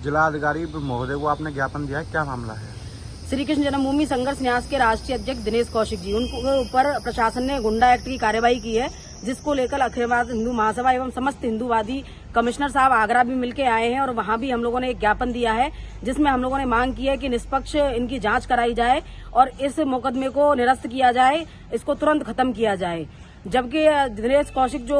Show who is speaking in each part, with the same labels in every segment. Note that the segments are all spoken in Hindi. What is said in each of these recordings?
Speaker 1: जिलाधिकारी महोदय को आपने ज्ञापन दिया है, क्या मामला है?
Speaker 2: श्री कृष्ण जन्मभूमि संघर्ष न्यास के राष्ट्रीय अध्यक्ष दिनेश कौशिक जी, उनके ऊपर प्रशासन ने गुंडा एक्ट की कार्यवाही की है, जिसको लेकर अखिल भारत हिंदू महासभा एवं समस्त हिंदूवादी कमिश्नर साहब आगरा भी मिलकर आए हैं और वहां भी हम लोगों ने एक ज्ञापन दिया है, जिसमें हम लोगों ने मांग की है कि निष्पक्ष इनकी जांच कराई जाए और इस मुकदमे को निरस्त किया जाए, इसको तुरंत खत्म किया जाए। जबकि दिनेश कौशिक जो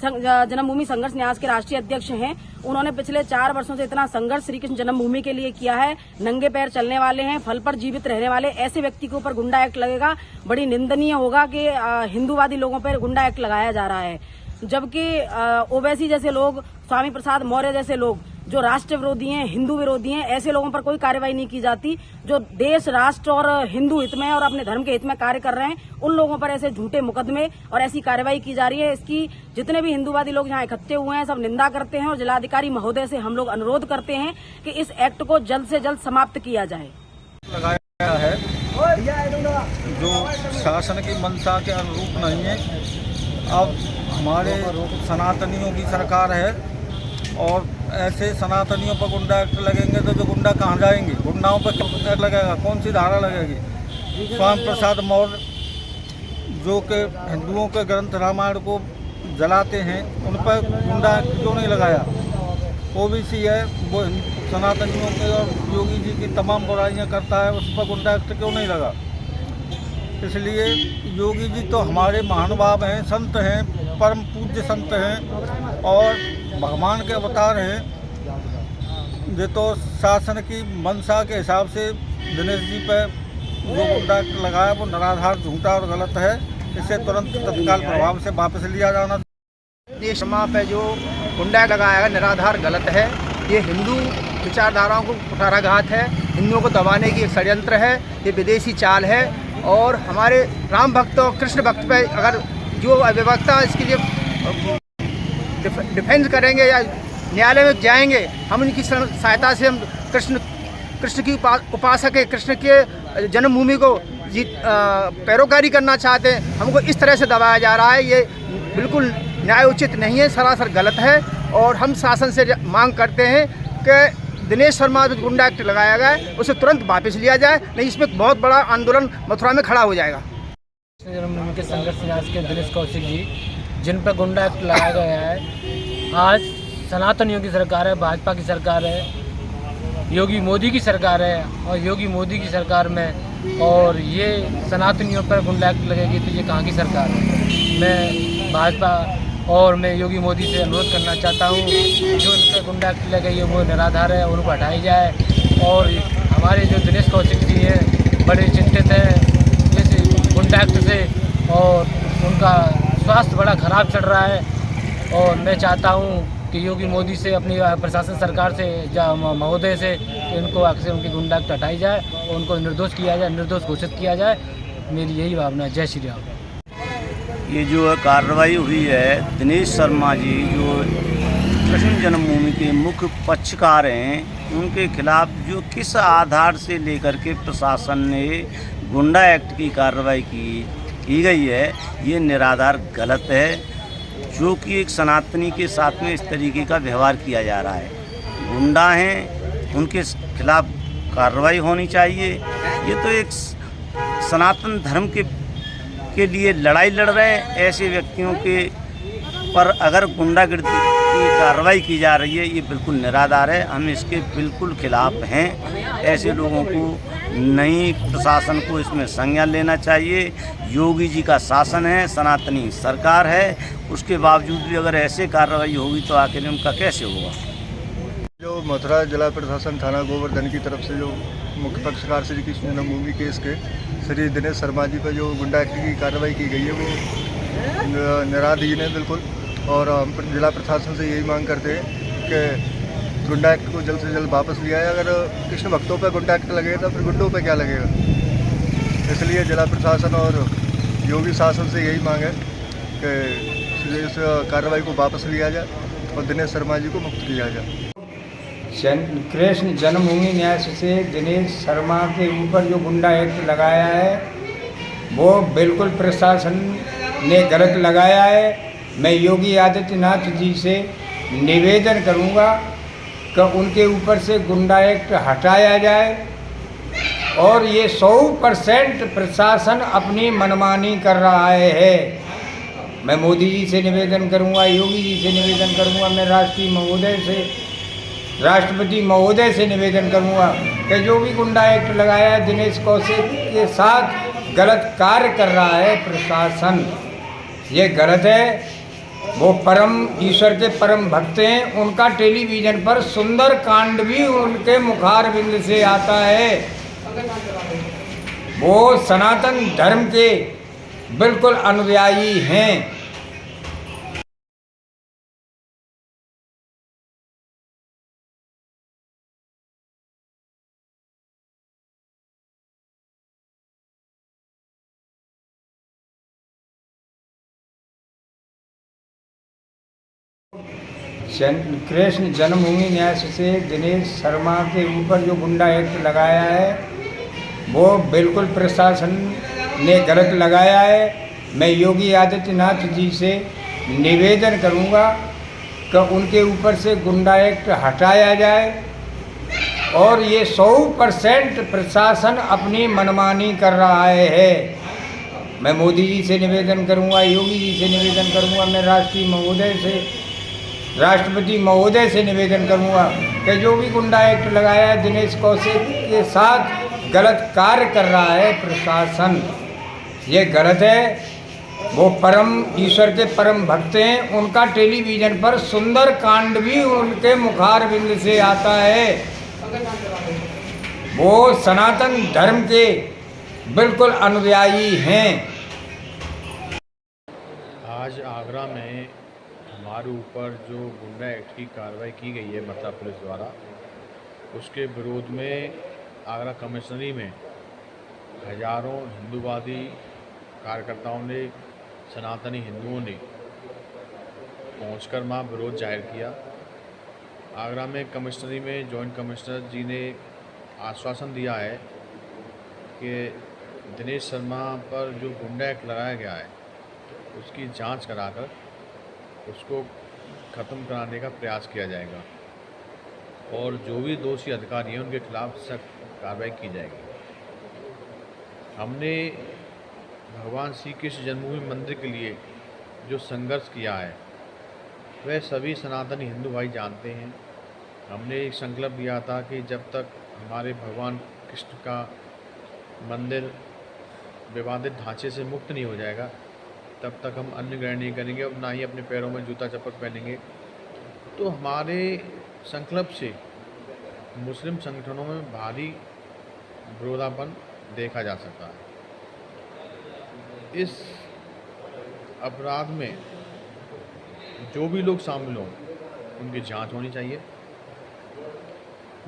Speaker 2: जन्मभूमि संघर्ष न्यास के राष्ट्रीय अध्यक्ष हैं, उन्होंने पिछले 4 वर्षों से इतना संघर्ष श्री कृष्ण जन्मभूमि के लिए किया है। नंगे पैर चलने वाले हैं, फल पर जीवित रहने वाले ऐसे व्यक्ति के ऊपर गुंडा एक्ट लगेगा, बड़ी निंदनीय होगा कि हिंदूवादी लोगों पर गुंडा एक्ट लगाया जा रहा है। जबकि ओवैसी जैसे लोग, स्वामी प्रसाद मौर्य जैसे लोग जो राष्ट्र विरोधी हैं, हिंदू विरोधी हैं, ऐसे लोगों पर कोई कार्रवाई नहीं की जाती। जो देश, राष्ट्र और हिंदू हित में और अपने धर्म के हित में कार्य कर रहे हैं, उन लोगों पर ऐसे झूठे मुकदमे और ऐसी कार्रवाई की जा रही है। इसकी जितने भी हिंदूवादी लोग यहाँ इकट्ठे हुए हैं, सब निंदा करते हैं और जिलाधिकारी महोदय से हम लोग अनुरोध करते हैं कि इस एक्ट को जल्द से जल्द समाप्त किया जाए।
Speaker 3: लगाया है जो शासन की मंशा के अनुरूप नहीं है। अब हमारे सनातनियों की सरकार है और ऐसे सनातनियों पर गुंडा एक्ट लगेंगे तो जो गुंडा कहाँ जाएंगे? गुंडाओं पर एक्ट लगेगा, कौन सी धारा लगेगी? स्वामी प्रसाद मौर्य जो कि हिंदुओं के ग्रंथ रामायण को जलाते हैं, उन पर गुंडा एक्ट क्यों नहीं लगाया? ओबीसी है, वो सनातनियों के और योगी जी की तमाम बुराइयां करता है, उस पर गुंडा एक्ट क्यों नहीं लगा? इसलिए योगी जी तो हमारे महानुभाव हैं, संत हैं, परम पूज्य संत हैं और भगवान के अवतार हैं। ये तो शासन की मंशा के हिसाब से दिनेश जी पर जो गुंडा एक्ट लगाया वो निराधार, झूठा और गलत है। इसे तुरंत तत्काल प्रभाव से वापस लिया जाना।
Speaker 4: देश माँ पे जो गुंडा एक्ट लगाया है निराधार गलत है। ये हिंदू विचारधाराओं को कुठाराघात है, हिंदुओं को दबाने की एक षड्यंत्र है, ये विदेशी चाल है। और हमारे राम भक्त और कृष्ण भक्त पे अगर जो अव्यवस्था इसके लिए डिफेंस करेंगे या न्यायालय में जाएंगे, हम उनकी सहायता से हम कृष्ण की उपासक है, कृष्ण के जन्मभूमि को पैरोकारी करना चाहते हैं। हमको इस तरह से दबाया जा रहा है, ये बिल्कुल न्याय उचित नहीं है, सरासर गलत है। और हम शासन से मांग करते हैं कि दिनेश शर्मा जो गुंडा एक्ट लगाया गया है उसे तुरंत वापस लिया जाए, नहीं इसमें बहुत बड़ा आंदोलन मथुरा में खड़ा हो जाएगा।
Speaker 5: जन्मभूमि के संघर्ष न्यास के दिनेश कौशिक जी, जिन पर गुंडा एक्ट लगाया गया है, आज सनातनियों की सरकार है, भाजपा की सरकार है, योगी मोदी की सरकार है और योगी मोदी की सरकार में और ये सनातनियों पर गुंडा एक्ट लगेगी तो ये कहाँ की सरकार है? मैं भाजपा और मैं योगी मोदी से अनुरोध करना चाहता हूँ, जो इन पर गुंडा एक्ट लगाई है वो निराधार है, उनको हटाई जाए। और हमारे जो दिनेश कौशिक जी हैं बड़े चिंतित हैं इस गुंडा एक्ट से और उनका स्वास्थ्य बड़ा खराब चल रहा है। और मैं चाहता हूँ कि योगी मोदी से, अपनी प्रशासन सरकार से, महोदय से कि उनको अक्सर उनकी गुंडा एक्ट हटाई जाए और उनको निर्दोष किया जाए, निर्दोष घोषित किया जाए। मेरी यही भावना है। जय श्री राम।
Speaker 6: ये जो है कार्रवाई हुई है, दिनेश शर्मा जी जो कृष्ण जन्मभूमि के मुख्य पक्षकार हैं, उनके खिलाफ जो किस आधार से लेकर के प्रशासन ने गुंडा एक्ट की कार्रवाई की गई है, ये निराधार गलत है। जो कि एक सनातनी के साथ में इस तरीके का व्यवहार किया जा रहा है, गुंडा हैं, उनके खिलाफ कार्रवाई होनी चाहिए। ये तो एक सनातन धर्म के लिए लड़ाई लड़ रहे हैं, ऐसे व्यक्तियों के पर अगर गुंडागर्दी की कार्रवाई की जा रही है, ये बिल्कुल निराधार है। हम इसके बिल्कुल खिलाफ हैं। ऐसे लोगों को नहीं, प्रशासन को इसमें संज्ञान लेना चाहिए। योगी जी का शासन है, सनातनी सरकार है, उसके बावजूद भी अगर ऐसे कार्रवाई होगी तो आखिर उनका कैसे होगा?
Speaker 7: जो मथुरा जिला प्रशासन थाना गोवर्धन की तरफ से जो मुख्य पक्षकार श्री कृष्ण जन्मभूमि केस के श्री दिनेश शर्मा जी पर जो गुंडा एक्ट की कार्रवाई की गई है वो निराधीन है बिल्कुल। और हम जिला प्रशासन से यही मांग करते हैं कि गुंडा एक्ट को जल्द से जल्द वापस लिया जाए। अगर कृष्ण भक्तों पर गुंडा एक्ट लगेगा तो फिर गुंडों पर क्या लगेगा? इसलिए जिला प्रशासन और योगी शासन से यही मांग है कि इस कार्रवाई को वापस लिया जाए और दिनेश शर्मा जी को मुक्त किया जाए।
Speaker 8: कृष्ण जन्मभूमि न्यास से दिनेश शर्मा के ऊपर जो गुंडा एक्ट लगाया है वो बिल्कुल प्रशासन ने गलत लगाया है। मैं योगी आदित्यनाथ जी से निवेदन करूंगा कि उनके ऊपर से गुंडा एक्ट हटाया जाए और ये 100% प्रशासन अपनी मनमानी कर रहा है। मैं मोदी जी से निवेदन करूंगा, योगी जी से निवेदन करूंगा, मैं राष्ट्रपति महोदय से निवेदन करूंगा कि जो भी गुंडा एक्ट लगाया है दिनेश कौशिक के साथ गलत कार्य कर रहा है प्रशासन, ये गलत है। वो परम ईश्वर के परम भक्त हैं, उनका टेलीविज़न पर सुंदर कांड भी उनके मुखार बिंद से आता है। वो सनातन धर्म के बिल्कुल अनुयायी हैं। कृष्ण जन्मभूमि न्यास से दिनेश शर्मा के ऊपर जो गुंडा एक्ट लगाया है वो बिल्कुल प्रशासन ने गलत लगाया है। मैं योगी आदित्यनाथ जी से निवेदन करूंगा कि उनके ऊपर से गुंडा एक्ट हटाया जाए और ये 100% प्रशासन अपनी मनमानी कर रहा है। मैं मोदी जी से निवेदन करूंगा, योगी जी से निवेदन करूंगा, मैं राष्ट्रपति महोदय से निवेदन करूंगा कि जो भी गुंडा एक्ट लगाया है दिनेश कौशिक के साथ गलत कार्य कर रहा है प्रशासन, ये गलत है। वो परम ईश्वर के परम भक्त हैं, उनका टेलीविज़न पर सुंदर कांड भी उनके मुखार बिंद से आता है। वो सनातन धर्म के बिल्कुल अनुयायी हैं।
Speaker 9: आज आगरा में हमारे ऊपर जो गुंडा एक्ट की कार्रवाई की गई है मथुरा पुलिस द्वारा, उसके विरोध में आगरा कमिश्नरी में हजारों हिंदूवादी कार्यकर्ताओं ने, सनातनी हिंदुओं ने पहुंचकर वहाँ विरोध जाहिर किया। आगरा में कमिश्नरी में जॉइंट कमिश्नर जी ने आश्वासन दिया है कि दिनेश शर्मा पर जो गुंडा एक्ट लगाया गया है उसकी जांच कराकर उसको ख़त्म कराने का प्रयास किया जाएगा और जो भी दोषी अधिकारी हैं उनके खिलाफ सख्त कार्रवाई की जाएगी। हमने भगवान श्री कृष्ण जन्मभूमि मंदिर के लिए जो संघर्ष किया है वह सभी सनातनी हिंदू भाई जानते हैं। हमने एक संकल्प लिया था कि जब तक हमारे भगवान कृष्ण का मंदिर विवादित ढांचे से मुक्त नहीं हो जाएगा तब तक हम अन्न ग्रहण नहीं करेंगे और ना ही अपने पैरों में जूता चप्पल पहनेंगे। तो हमारे संकल्प से मुस्लिम संगठनों में भारी विरोधापन देखा जा सकता है। इस अपराध में जो भी लोग शामिल हों उनकी जांच होनी चाहिए।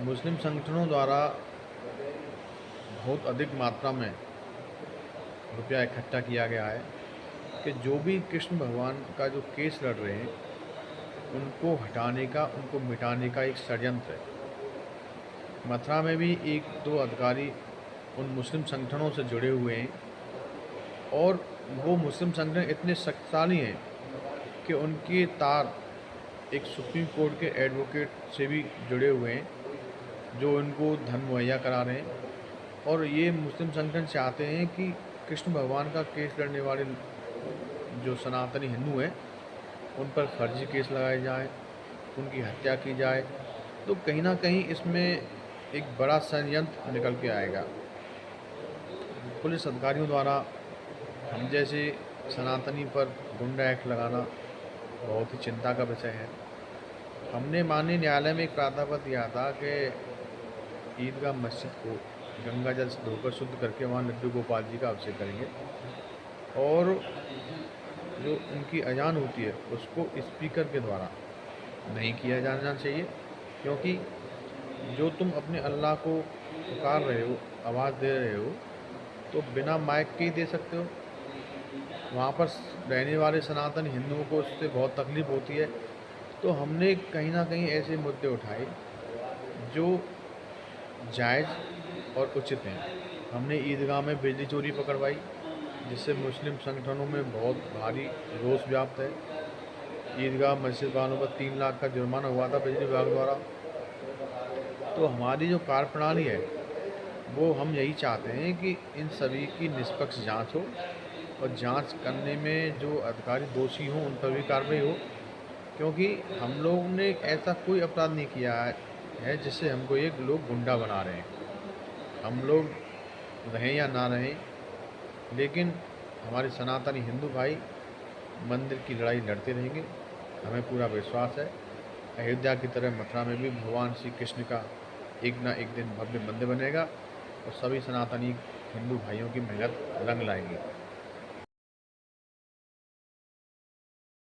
Speaker 9: मुस्लिम संगठनों द्वारा बहुत अधिक मात्रा में रुपया इकट्ठा किया गया है कि जो भी कृष्ण भगवान का जो केस लड़ रहे हैं उनको हटाने का, उनको मिटाने का एक षड्यंत्र है। मथुरा में भी 1-2 अधिकारी उन मुस्लिम संगठनों से जुड़े हुए हैं और वो मुस्लिम संगठन इतने शक्तिशाली हैं कि उनके तार एक सुप्रीम कोर्ट के एडवोकेट से भी जुड़े हुए हैं जो उनको धन मुहैया करा रहे हैं। और ये मुस्लिम संगठन चाहते हैं कि कृष्ण भगवान का केस लड़ने वाले जो सनातनी हिंदू हैं उन पर फर्जी केस लगाए जाए, उनकी हत्या की जाए। तो कहीं ना कहीं इसमें एक बड़ा षड्यंत्र निकल के आएगा। पुलिस अधिकारियों द्वारा हम जैसे सनातनी पर गुंडा एक्ट लगाना बहुत ही चिंता का विषय है। हमने माननीय न्यायालय में एक प्रार्थना दिया था कि ईदगाह मस्जिद को गंगा जल से धोकर शुद्ध करके वहाँ लड्डू गोपाल जी का अभिषेक करेंगे और जो उनकी अजान होती है उसको स्पीकर के द्वारा नहीं किया जाना चाहिए, क्योंकि जो तुम अपने अल्लाह को पुकार रहे हो, आवाज़ दे रहे हो, तो बिना माइक के ही दे सकते हो। वहाँ पर रहने वाले सनातन हिंदुओं को उससे बहुत तकलीफ़ होती है। तो हमने कहीं ना कहीं ऐसे मुद्दे उठाए जो जायज़ और उचित हैं। हमने ईदगाह में बिजली चोरी पकड़वाई जिससे मुस्लिम संगठनों में बहुत भारी रोष व्याप्त है। ईदगाह मस्जिद वालों पर 3 लाख का जुर्माना हुआ था बिजली विभाग द्वारा तो हमारी जो कार्यप्रणाली है वो हम यही चाहते हैं कि इन सभी की निष्पक्ष जांच हो और जांच करने में जो अधिकारी दोषी हों उन पर भी कार्रवाई हो, क्योंकि हम लोग ने ऐसा कोई अपराध नहीं किया है जिससे हमको एक लोग गुंडा बना रहे हैं। हम लोग रहें या ना रहें, लेकिन हमारे सनातनी हिंदू भाई मंदिर की लड़ाई लड़ते रहेंगे। हमें पूरा विश्वास है अयोध्या की तरह मथुरा में भी भगवान श्री कृष्ण का एक ना एक दिन भव्य मंदिर बनेगा और सभी सनातनी हिंदू भाइयों की मेहनत रंग लाएगी।